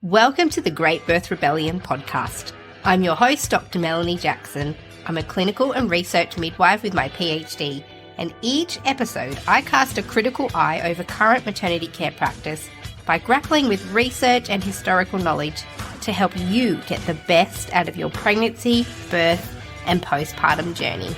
Welcome to the Great Birth Rebellion podcast. I'm your host, Dr. Melanie Jackson. I'm a clinical and research midwife with my PhD, and each episode I cast a critical eye over current maternity care practice by grappling with research and historical knowledge to help you get the best out of your pregnancy, birth, and postpartum journey.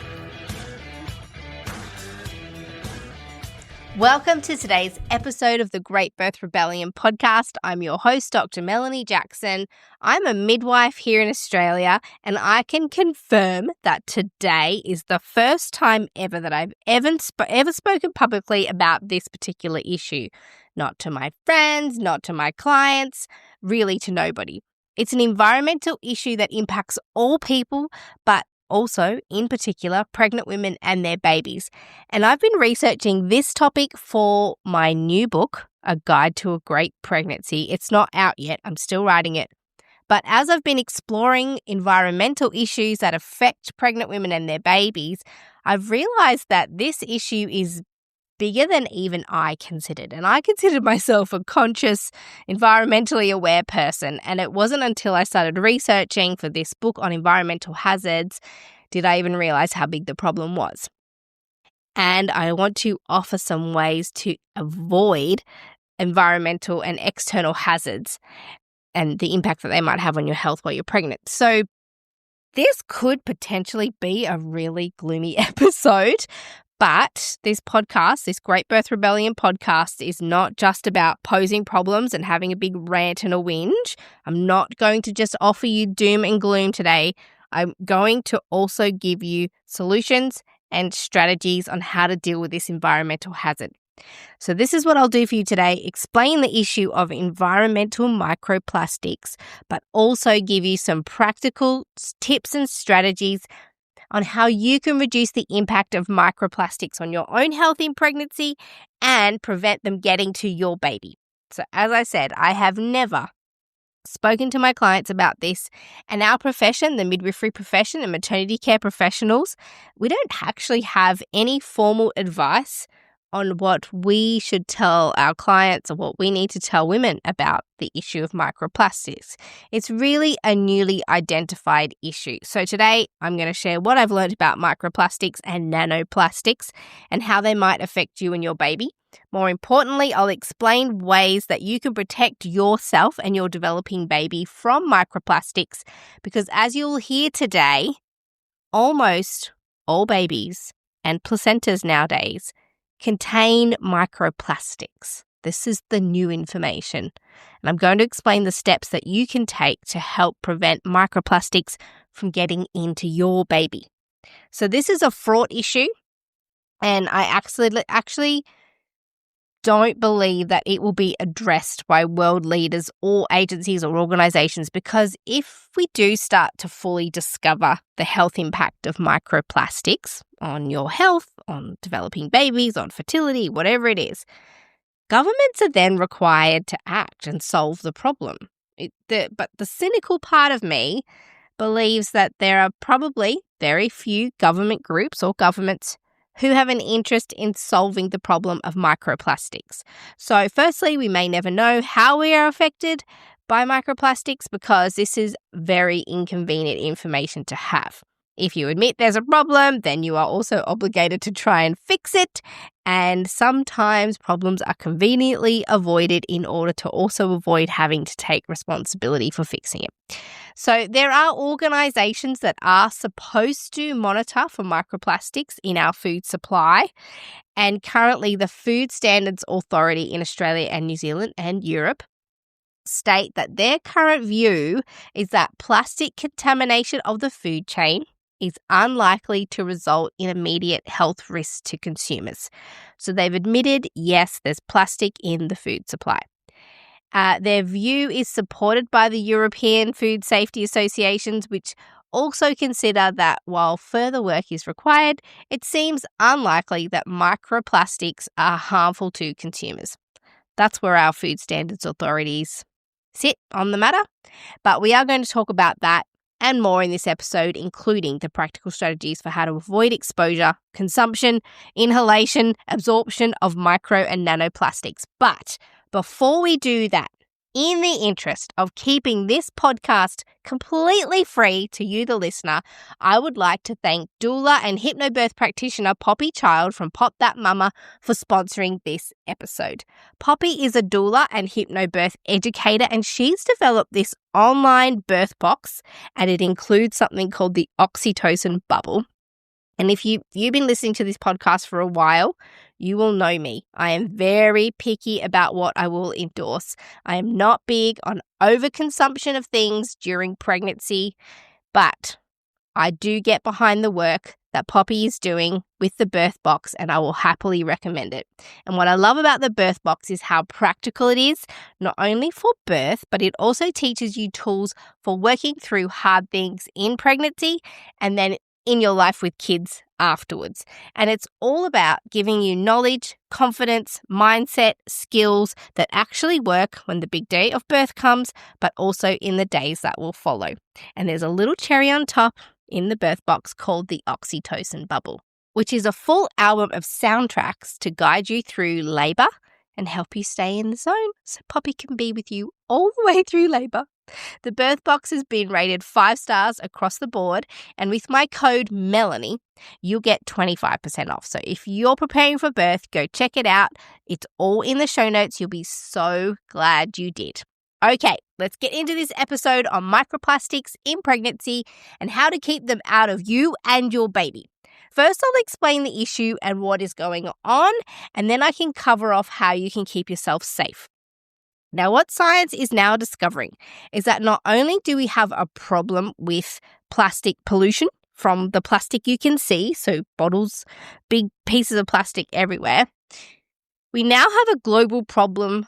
Welcome to today's episode of the Great Birth Rebellion podcast. I'm your host, Dr. Melanie Jackson. I'm a midwife here in Australia, and I can confirm that today is the first time ever that I've ever spoken publicly about this particular issue. Not to my friends, not to my clients, really to nobody. It's an environmental issue that impacts all people, but also, in particular, pregnant women and their babies. And I've been researching this topic for my new book, A Guide to a Great Pregnancy. It's not out yet. I'm still writing it. But as I've been exploring environmental issues that affect pregnant women and their babies, I've realized that this issue is bigger than even I considered. And I considered myself a conscious, environmentally aware person. And it wasn't until I started researching for this book on environmental hazards did I even realize how big the problem was. And I want to offer some ways to avoid environmental and external hazards and the impact that they might have on your health while you're pregnant. So this could potentially be a really gloomy episode. But this podcast, this Great Birth Rebellion podcast, is not just about posing problems and having a big rant and a whinge. I'm not going to just offer you doom and gloom today. I'm going to also give you solutions and strategies on how to deal with this environmental hazard. So this is what I'll do for you today, explain the issue of environmental microplastics, but also give you some practical tips and strategies on how you can reduce the impact of microplastics on your own health in pregnancy and prevent them getting to your baby. So as I said, I have never spoken to my clients about this, and our profession, the midwifery profession and maternity care professionals, we don't actually have any formal advice on what we should tell our clients or what we need to tell women about the issue of microplastics. It's really a newly identified issue. So today I'm going to share what I've learned about microplastics and nanoplastics and how they might affect you and your baby. More importantly, I'll explain ways that you can protect yourself and your developing baby from microplastics, because as you'll hear today, almost all babies and placentas nowadays contain microplastics. This is the new information. And I'm going to explain the steps that you can take to help prevent microplastics from getting into your baby. So this is a fraught issue, and I actually don't believe that it will be addressed by world leaders or agencies or organizations, because if we do start to fully discover the health impact of microplastics on your health, on developing babies, on fertility, whatever it is, governments are then required to act and solve the problem. But the cynical part of me believes that there are probably very few government groups or governments who have an interest in solving the problem of microplastics. So firstly, we may never know how we are affected by microplastics because this is very inconvenient information to have. If you admit there's a problem, then you are also obligated to try and fix it. And sometimes problems are conveniently avoided in order to also avoid having to take responsibility for fixing it. So there are organizations that are supposed to monitor for microplastics in our food supply. And currently the Food Standards Authority in Australia and New Zealand and Europe state that their current view is that plastic contamination of the food chain is unlikely to result in immediate health risks to consumers. So they've admitted, yes, there's plastic in the food supply. Their view is supported by the European Food Safety Associations, which also consider that while further work is required, it seems unlikely that microplastics are harmful to consumers. That's where our food standards authorities sit on the matter. But we are going to talk about that and more in this episode, including the practical strategies for how to avoid exposure, consumption, inhalation, absorption of micro and nanoplastics. But before we do that, in the interest of keeping this podcast completely free to you, the listener, I would like to thank doula and hypnobirth practitioner Poppy Child from Pop That Mama for sponsoring this episode. Poppy is a doula and hypnobirth educator, and she's developed this online birth box, and it includes something called the oxytocin bubble. And if you've been listening to this podcast for a while, you will know me. I am very picky about what I will endorse. I am not big on overconsumption of things during pregnancy, but I do get behind the work that Poppy is doing with the birth box, and I will happily recommend it. And what I love about the birth box is how practical it is, not only for birth, but it also teaches you tools for working through hard things in pregnancy and then in your life with kids afterwards. And it's all about giving you knowledge, confidence, mindset, skills that actually work when the big day of birth comes, but also in the days that will follow. And there's a little cherry on top in the birth box called the oxytocin bubble, which is a full album of soundtracks to guide you through labour and help you stay in the zone so Poppy can be with you all the way through labour. The birth box has been rated 5 stars across the board, and with my code Melanie, you'll get 25% off. So if you're preparing for birth, go check it out. It's all in the show notes. You'll be so glad you did. Okay, let's get into this episode on microplastics in pregnancy and how to keep them out of you and your baby. First, I'll explain the issue and what is going on, and then I can cover off how you can keep yourself safe. Now, what science is now discovering is that not only do we have a problem with plastic pollution from the plastic you can see, so bottles, big pieces of plastic everywhere, we now have a global problem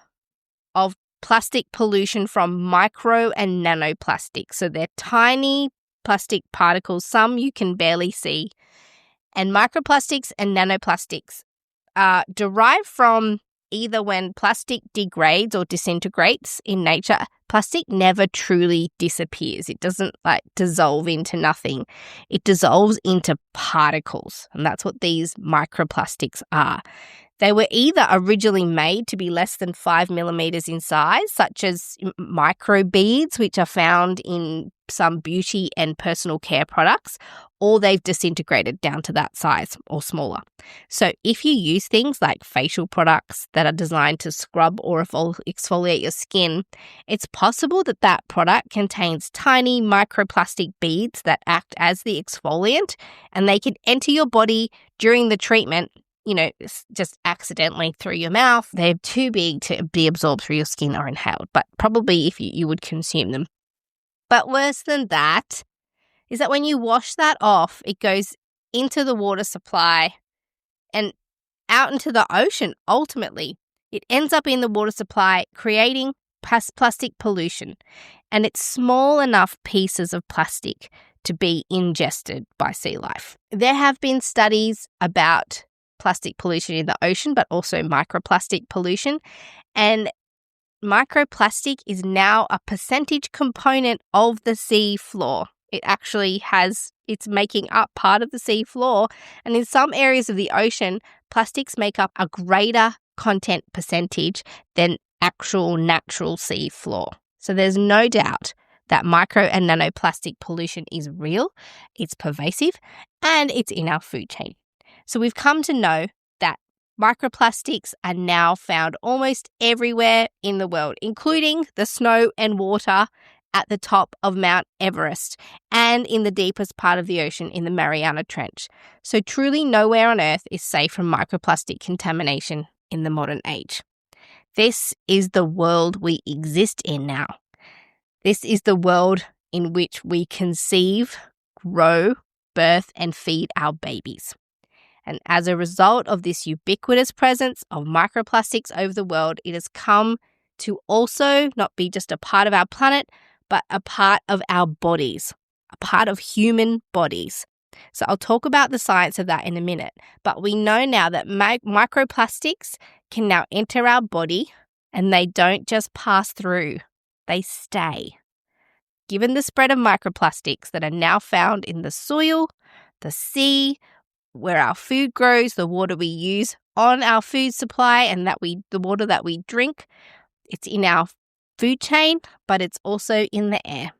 of plastic pollution from micro and nanoplastics. So they're tiny plastic particles, some you can barely see. And microplastics and nanoplastics are derived from either when plastic degrades or disintegrates in nature. Plastic never truly disappears. It doesn't dissolve into nothing. It dissolves into particles, and that's what these microplastics are. They were either originally made to be less than 5 millimeters in size, such as microbeads, which are found in some beauty and personal care products, or they've disintegrated down to that size or smaller. So if you use things like facial products that are designed to scrub or exfoliate your skin, it's possible that that product contains tiny microplastic beads that act as the exfoliant, and they can enter your body during the treatment, just accidentally through your mouth. They're too big to be absorbed through your skin or inhaled, but probably if you would consume them. But worse than that is that when you wash that off, it goes into the water supply and out into the ocean. Ultimately, it ends up in the water supply, creating plastic pollution. And it's small enough pieces of plastic to be ingested by sea life. There have been studies about plastic pollution in the ocean, but also microplastic pollution. And microplastic is now a percentage component of the sea floor. It actually it's making up part of the sea floor. And in some areas of the ocean, plastics make up a greater content percentage than actual natural sea floor. So there's no doubt that micro and nanoplastic pollution is real, it's pervasive, and it's in our food chain. So we've come to know that microplastics are now found almost everywhere in the world, including the snow and water at the top of Mount Everest and in the deepest part of the ocean in the Mariana Trench. So truly nowhere on Earth is safe from microplastic contamination in the modern age. This is the world we exist in now. This is the world in which we conceive, grow, birth, and feed our babies. And as a result of this ubiquitous presence of microplastics over the world, it has come to also not be just a part of our planet, but a part of our bodies, a part of human bodies. So I'll talk about the science of that in a minute. But we know now that microplastics can now enter our body, and they don't just pass through, they stay. Given the spread of microplastics that are now found in the soil, the sea, where our food grows, the water we use on our food supply, and the water that we drink, it's in our food chain, but it's also in the air.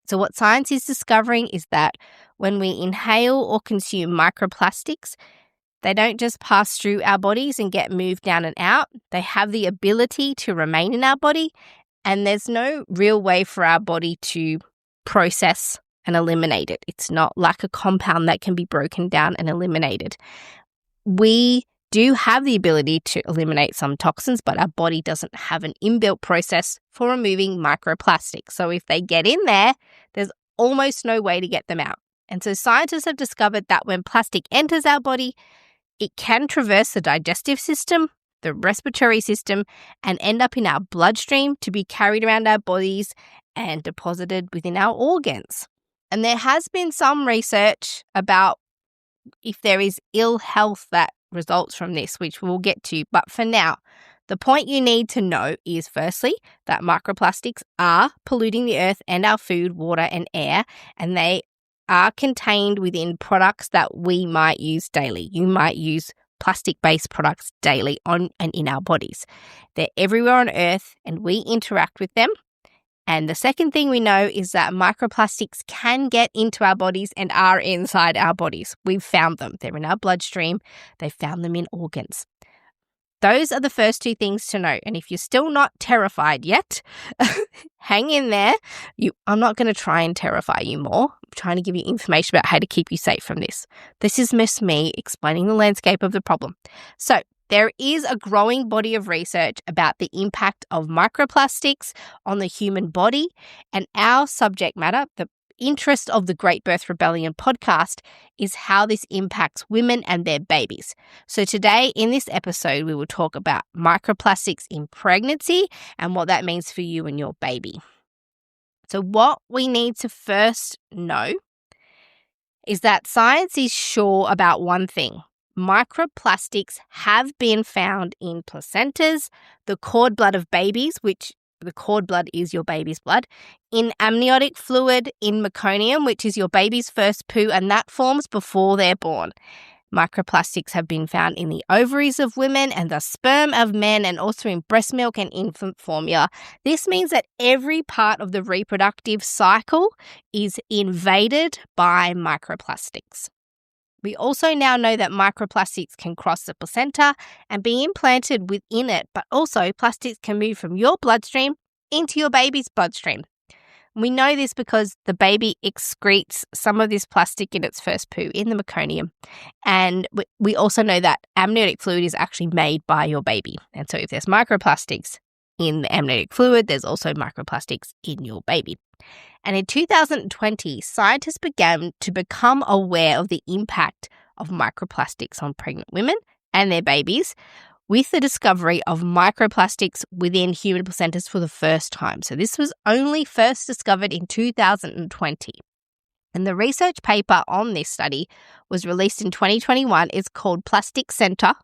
So what science is discovering is that when we inhale or consume microplastics, they don't just pass through our bodies and get moved down and out. They have the ability to remain in our body, and there's no real way for our body to process and eliminate it. It's not like a compound that can be broken down and eliminated. We do have the ability to eliminate some toxins, but our body doesn't have an inbuilt process for removing microplastics. So if they get in there, there's almost no way to get them out. And so scientists have discovered that when plastic enters our body, it can traverse the digestive system, the respiratory system, and end up in our bloodstream to be carried around our bodies and deposited within our organs. And there has been some research about if there is ill health that results from this, which we'll get to. But for now, the point you need to know is firstly that microplastics are polluting the earth and our food, water, and air, and they are contained within products that we might use daily. You might use plastic-based products daily on and in our bodies. They're everywhere on earth and we interact with them. And the second thing we know is that microplastics can get into our bodies and are inside our bodies. We've found them. They're in our bloodstream. They've found them in organs. Those are the first two things to know. And if you're still not terrified yet, hang in there. I'm not going to try and terrify you more. I'm trying to give you information about how to keep you safe from this. This is just me explaining the landscape of the problem. So there is a growing body of research about the impact of microplastics on the human body, and our subject matter, the interest of the Great Birth Rebellion podcast, is how this impacts women and their babies. So today in this episode, we will talk about microplastics in pregnancy and what that means for you and your baby. So what we need to first know is that science is sure about one thing. Microplastics have been found in placentas, the cord blood of babies, which the cord blood is your baby's blood, in amniotic fluid, in meconium, which is your baby's first poo, and that forms before they're born. Microplastics have been found in the ovaries of women and the sperm of men, and also in breast milk and infant formula. This means that every part of the reproductive cycle is invaded by microplastics. We also now know that microplastics can cross the placenta and be implanted within it, but also plastics can move from your bloodstream into your baby's bloodstream. We know this because the baby excretes some of this plastic in its first poo in the meconium. And we also know that amniotic fluid is actually made by your baby. And so if there's microplastics in the amniotic fluid, there's also microplastics in your baby. And in 2020, scientists began to become aware of the impact of microplastics on pregnant women and their babies with the discovery of microplastics within human placentas for the first time. So this was only first discovered in 2020. And the research paper on this study was released in 2021. It's called Placenta,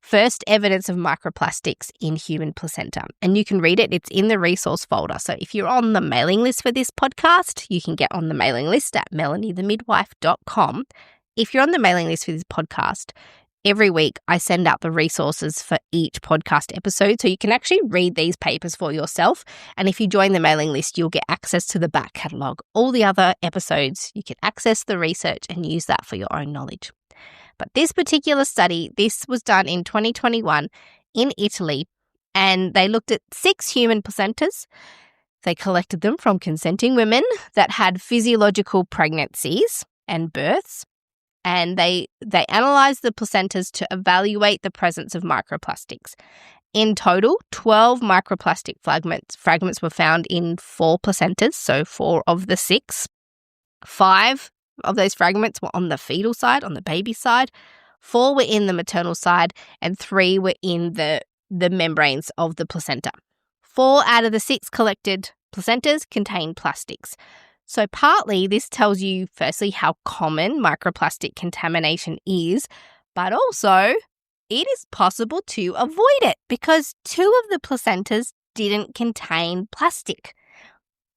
First Evidence of Microplastics in Human Placenta. And you can read it. It's in the resource folder. So if you're on the mailing list for this podcast, you can get on the mailing list at melaниethemidwife.com. If you're on the mailing list for this podcast, every week I send out the resources for each podcast episode, so you can actually read these papers for yourself. And if you join the mailing list, you'll get access to the back catalogue. All the other episodes, you can access the research and use that for your own knowledge. But this particular study, this was done in 2021 in Italy, and they looked at 6 human placentas. They collected them from consenting women that had physiological pregnancies and births. And they analysed the placentas to evaluate the presence of microplastics. In total, 12 microplastic fragments were found in 4 placentas, so 4 of the 6. 5 of those fragments were on the fetal side, on the baby side. 4 were in the maternal side, and 3 were in the membranes of the placenta. 4 out of the 6 collected placentas contained plastics. So partly this tells you, firstly, how common microplastic contamination is, but also it is possible to avoid it because 2 of the placentas didn't contain plastic.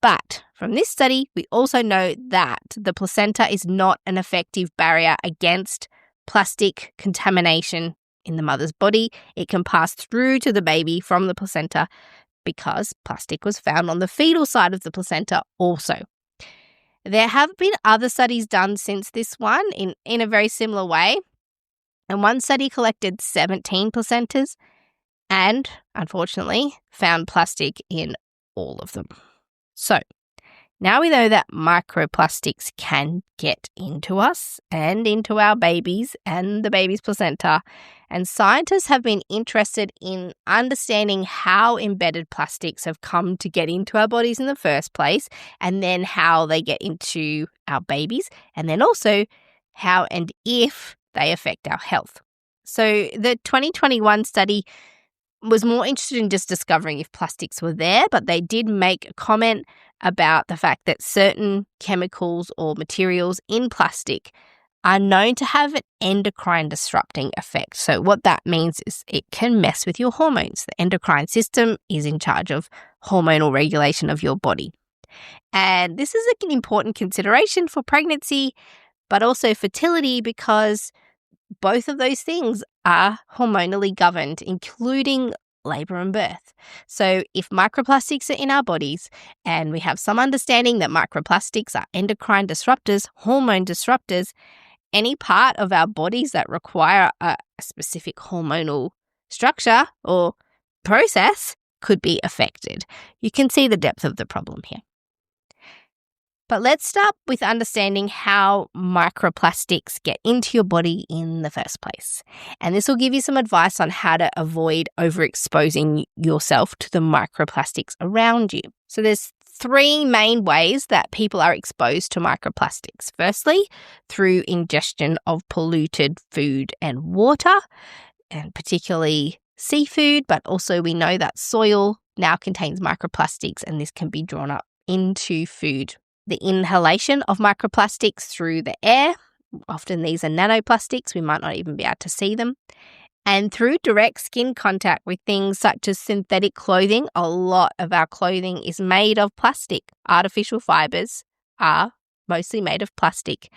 But from this study, we also know that the placenta is not an effective barrier against plastic contamination in the mother's body. It can pass through to the baby from the placenta because plastic was found on the fetal side of the placenta also. There have been other studies done since this one in a very similar way. And one study collected 17 placentas and, unfortunately, found plastic in all of them. So, now we know that microplastics can get into us and into our babies and the baby's placenta, and scientists have been interested in understanding how embedded plastics have come to get into our bodies in the first place, and then how they get into our babies, and then also how and if they affect our health. So the 2021 study was more interested in just discovering if plastics were there, but they did make a comment about the fact that certain chemicals or materials in plastic are known to have an endocrine disrupting effect. So what that means is it can mess with your hormones. The endocrine system is in charge of hormonal regulation of your body. And this is an important consideration for pregnancy, but also fertility, because both of those things are hormonally governed, including labor and birth. So if microplastics are in our bodies and we have some understanding that microplastics are endocrine disruptors, hormone disruptors, any part of our bodies that require a specific hormonal structure or process could be affected. You can see the depth of the problem here. But let's start with understanding how microplastics get into your body in the first place. And this will give you some advice on how to avoid overexposing yourself to the microplastics around you. So there's 3 main ways that people are exposed to microplastics. Firstly, through ingestion of polluted food and water, and particularly seafood, but also we know that soil now contains microplastics, and this can be drawn up into food. The inhalation of microplastics through the air, often these are nanoplastics, we might not even be able to see them. And through direct skin contact with things such as synthetic clothing, a lot of our clothing is made of plastic. Artificial fibres are mostly made of plastic,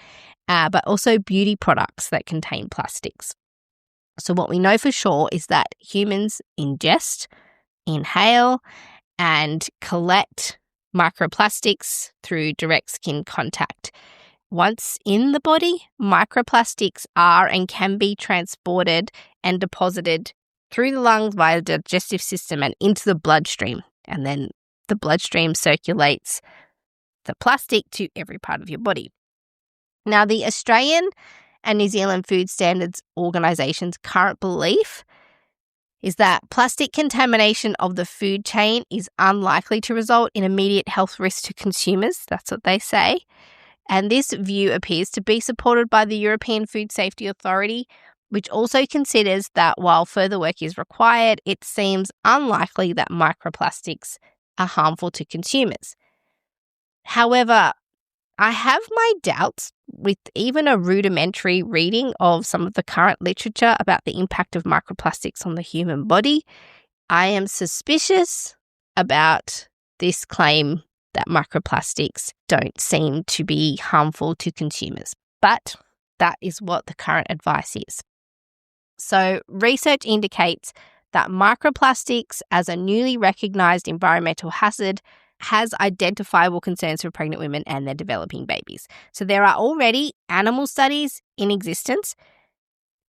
but also beauty products that contain plastics. So what we know for sure is that humans ingest, inhale, and collect microplastics through direct skin contact. Once in the body, microplastics are and can be transported and deposited through the lungs via the digestive system and into the bloodstream. And then the bloodstream circulates the plastic to every part of your body. Now, the Australian and New Zealand Food Standards Organisation's current belief is that plastic contamination of the food chain is unlikely to result in immediate health risks to consumers. That's what they say. And this view appears to be supported by the European Food Safety Authority, which also considers that while further work is required, it seems unlikely that microplastics are harmful to consumers. However, I have my doubts with even a rudimentary reading of some of the current literature about the impact of microplastics on the human body. I am suspicious about this claim that microplastics don't seem to be harmful to consumers, but that is what the current advice is. So research indicates that microplastics as a newly recognised environmental hazard has identifiable concerns for pregnant women and their developing babies. So there are already animal studies in existence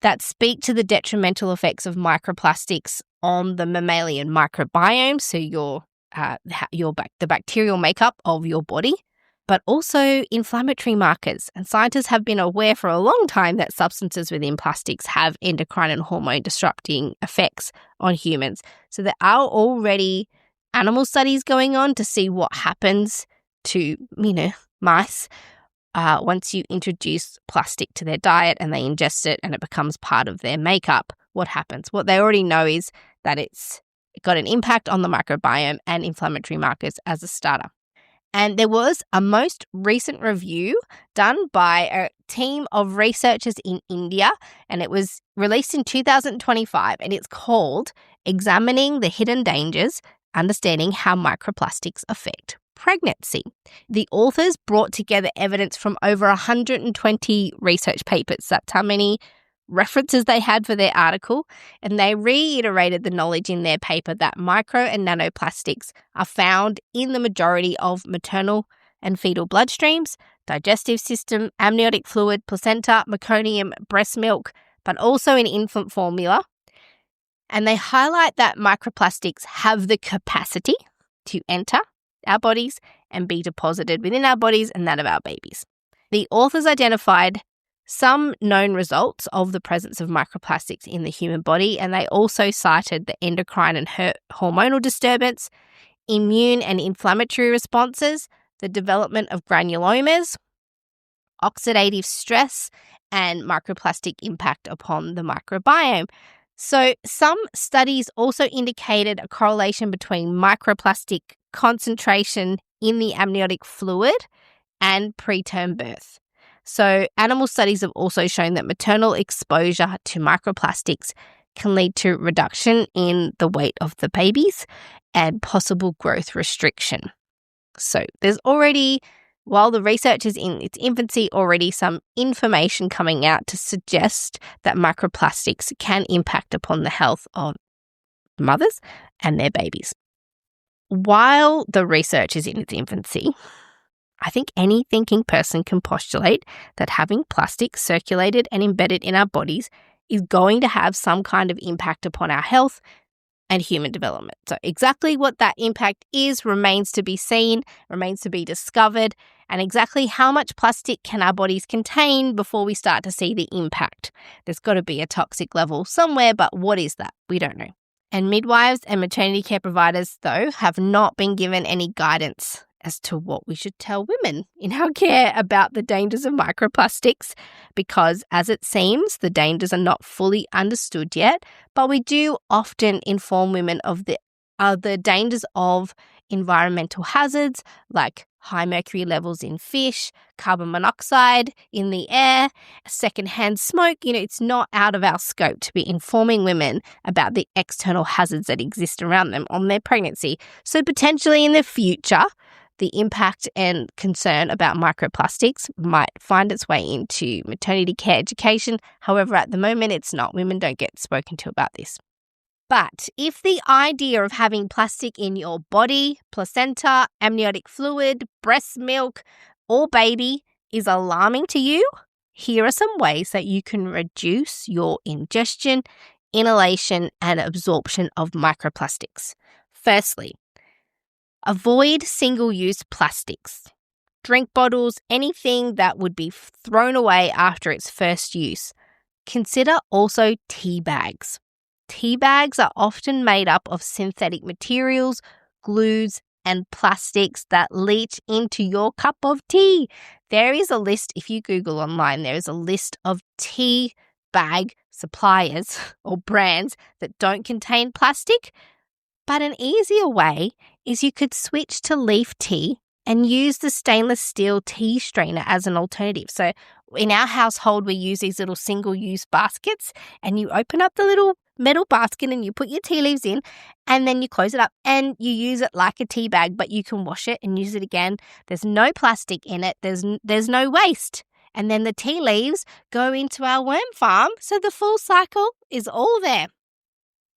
that speak to the detrimental effects of microplastics on the mammalian microbiome, so the bacterial makeup of your body, but also inflammatory markers. And scientists have been aware for a long time that substances within plastics have endocrine and hormone disrupting effects on humans. So there are already animal studies going on to see what happens to, mice once you introduce plastic to their diet and they ingest it and it becomes part of their makeup. What happens? What they already know is that it's got an impact on the microbiome and inflammatory markers as a starter. And there was a most recent review done by a team of researchers in India, and it was released in 2025, and it's called Examining the Hidden Dangers, Understanding How Microplastics Affect Pregnancy. The authors brought together evidence from over 120 research papers. That's how many references they had for their article, and they reiterated the knowledge in their paper that micro and nanoplastics are found in the majority of maternal and fetal bloodstreams, digestive system, amniotic fluid, placenta, meconium, breast milk, but also in infant formula. And they highlight that microplastics have the capacity to enter our bodies and be deposited within our bodies and that of our babies. The authors identified some known results of the presence of microplastics in the human body, and they also cited the endocrine and hormonal disturbance, immune and inflammatory responses, the development of granulomas, oxidative stress, and microplastic impact upon the microbiome. So some studies also indicated a correlation between microplastic concentration in the amniotic fluid and preterm birth. So animal studies have also shown that maternal exposure to microplastics can lead to reduction in the weight of the babies and possible growth restriction. So there's already, while the research is in its infancy, already some information coming out to suggest that microplastics can impact upon the health of mothers and their babies. While the research is in its infancy, I think any thinking person can postulate that having plastic circulated and embedded in our bodies is going to have some kind of impact upon our health and human development. So exactly what that impact is remains to be seen, remains to be discovered, and exactly how much plastic can our bodies contain before we start to see the impact. There's got to be a toxic level somewhere, but what is that? We don't know. And midwives and maternity care providers, though, have not been given any guidance as to what we should tell women in our care about the dangers of microplastics, because as it seems, the dangers are not fully understood yet, but we do often inform women of the dangers of environmental hazards like high mercury levels in fish, carbon monoxide in the air, secondhand smoke. It's not out of our scope to be informing women about the external hazards that exist around them on their pregnancy. So potentially in the future, the impact and concern about microplastics might find its way into maternity care education. However, at the moment, it's not. Women don't get spoken to about this. But if the idea of having plastic in your body, placenta, amniotic fluid, breast milk, or baby is alarming to you, here are some ways that you can reduce your ingestion, inhalation, and absorption of microplastics. Firstly, avoid single-use plastics. Drink bottles, anything that would be thrown away after its first use. Consider also tea bags. Tea bags are often made up of synthetic materials, glues, and plastics that leach into your cup of tea. There is a list, if you Google online, there is a list of tea bag suppliers or brands that don't contain plastic. But an easier way is you could switch to leaf tea and use the stainless steel tea strainer as an alternative. So in our household, we use these little single-use baskets, and you open up the little metal basket and you put your tea leaves in, and then you close it up and you use it like a tea bag, but you can wash it and use it again. There's no plastic in it. There's no waste. And then the tea leaves go into our worm farm, so the full cycle is all there.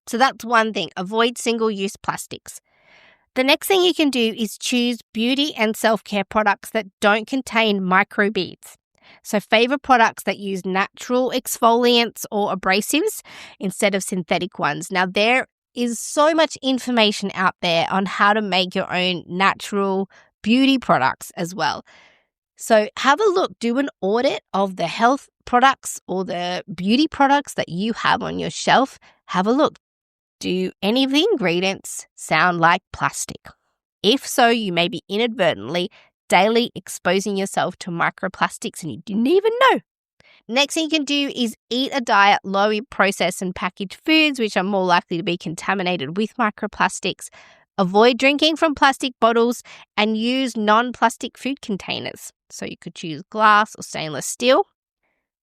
So that's one thing. Avoid single-use plastics. The next thing you can do is choose beauty and self-care products that don't contain microbeads. So favor products that use natural exfoliants or abrasives instead of synthetic ones. Now, there is so much information out there on how to make your own natural beauty products as well. So have a look, do an audit of the health products or the beauty products that you have on your shelf. Have a look. Do any of the ingredients sound like plastic? If so, you may be inadvertently daily exposing yourself to microplastics and you didn't even know. Next thing you can do is eat a diet low in processed and packaged foods, which are more likely to be contaminated with microplastics. Avoid drinking from plastic bottles and use non-plastic food containers. So you could choose glass or stainless steel.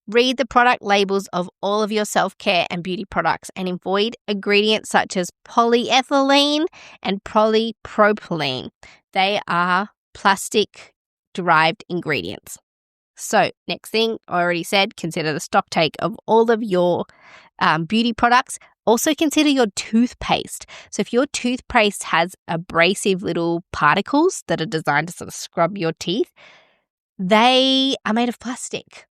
Read the product labels of all of your self-care and beauty products and avoid ingredients such as polyethylene and polypropylene. They are plastic-derived ingredients. So next thing, I already said, consider the stock take of all of your beauty products. Also consider your toothpaste. So if your toothpaste has abrasive little particles that are designed to sort of scrub your teeth, they are made of plastic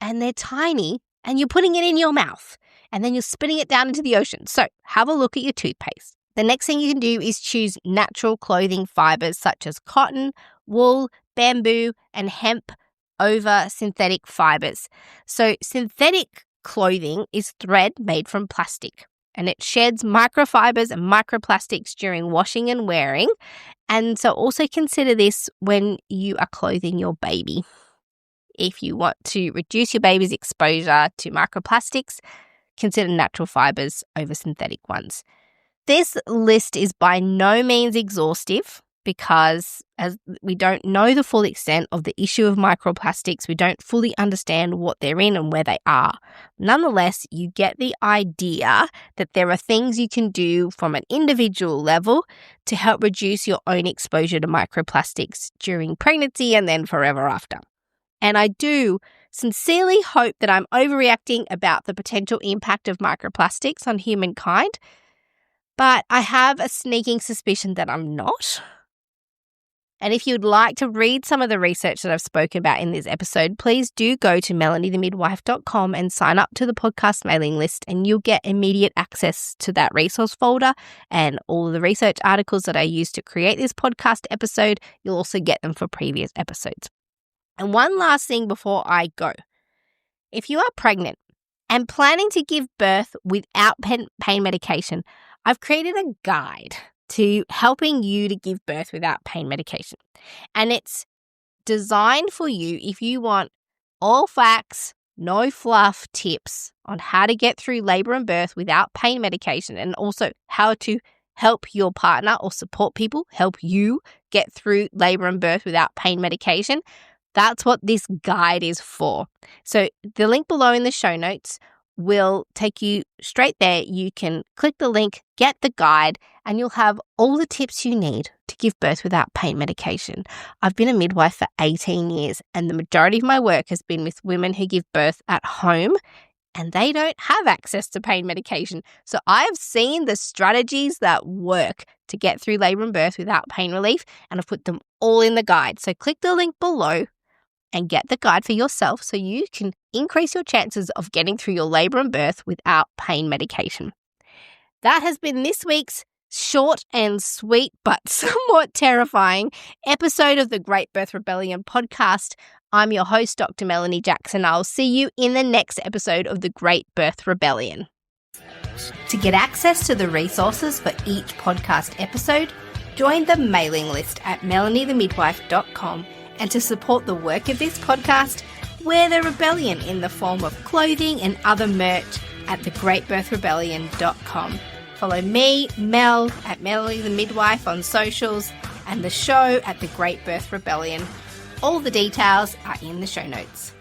and they're tiny and you're putting it in your mouth and then you're spitting it down into the ocean. So have a look at your toothpaste. The next thing you can do is choose natural clothing fibers such as cotton, wool, bamboo, and hemp over synthetic fibers. So synthetic clothing is thread made from plastic and it sheds microfibers and microplastics during washing and wearing. And so also consider this when you are clothing your baby. If you want to reduce your baby's exposure to microplastics, consider natural fibers over synthetic ones. This list is by no means exhaustive because as we don't know the full extent of the issue of microplastics, we don't fully understand what they're in and where they are. Nonetheless, you get the idea that there are things you can do from an individual level to help reduce your own exposure to microplastics during pregnancy and then forever after. And I do sincerely hope that I'm overreacting about the potential impact of microplastics on humankind, but I have a sneaking suspicion that I'm not. And if you'd like to read some of the research that I've spoken about in this episode, please do go to melaniethemidwife.com and sign up to the podcast mailing list, and you'll get immediate access to that resource folder and all of the research articles that I used to create this podcast episode. You'll also get them for previous episodes. And one last thing before I go. If you are pregnant and planning to give birth without pain medication, I've created a guide to helping you to give birth without pain medication. And it's designed for you if you want all facts, no fluff tips on how to get through labor and birth without pain medication, and also how to help your partner or support people help you get through labor and birth without pain medication. That's what this guide is for. So the link below in the show notes will take you straight there. You can click the link, get the guide, and you'll have all the tips you need to give birth without pain medication. I've been a midwife for 18 years, and the majority of my work has been with women who give birth at home, and they don't have access to pain medication. So I've seen the strategies that work to get through labor and birth without pain relief, and I've put them all in the guide. So click the link below and get the guide for yourself so you can increase your chances of getting through your labor and birth without pain medication. That has been this week's short and sweet but somewhat terrifying episode of the Great Birth Rebellion podcast. I'm your host, Dr. Melanie Jackson. I'll see you in the next episode of the Great Birth Rebellion. To get access to the resources for each podcast episode, join the mailing list at melaniethemidwife.com. And to support the work of this podcast, wear the rebellion in the form of clothing and other merch at thegreatbirthrebellion.com. Follow me, Mel, at Melanie the Midwife on socials, and the show at The Great Birth Rebellion. All the details are in the show notes.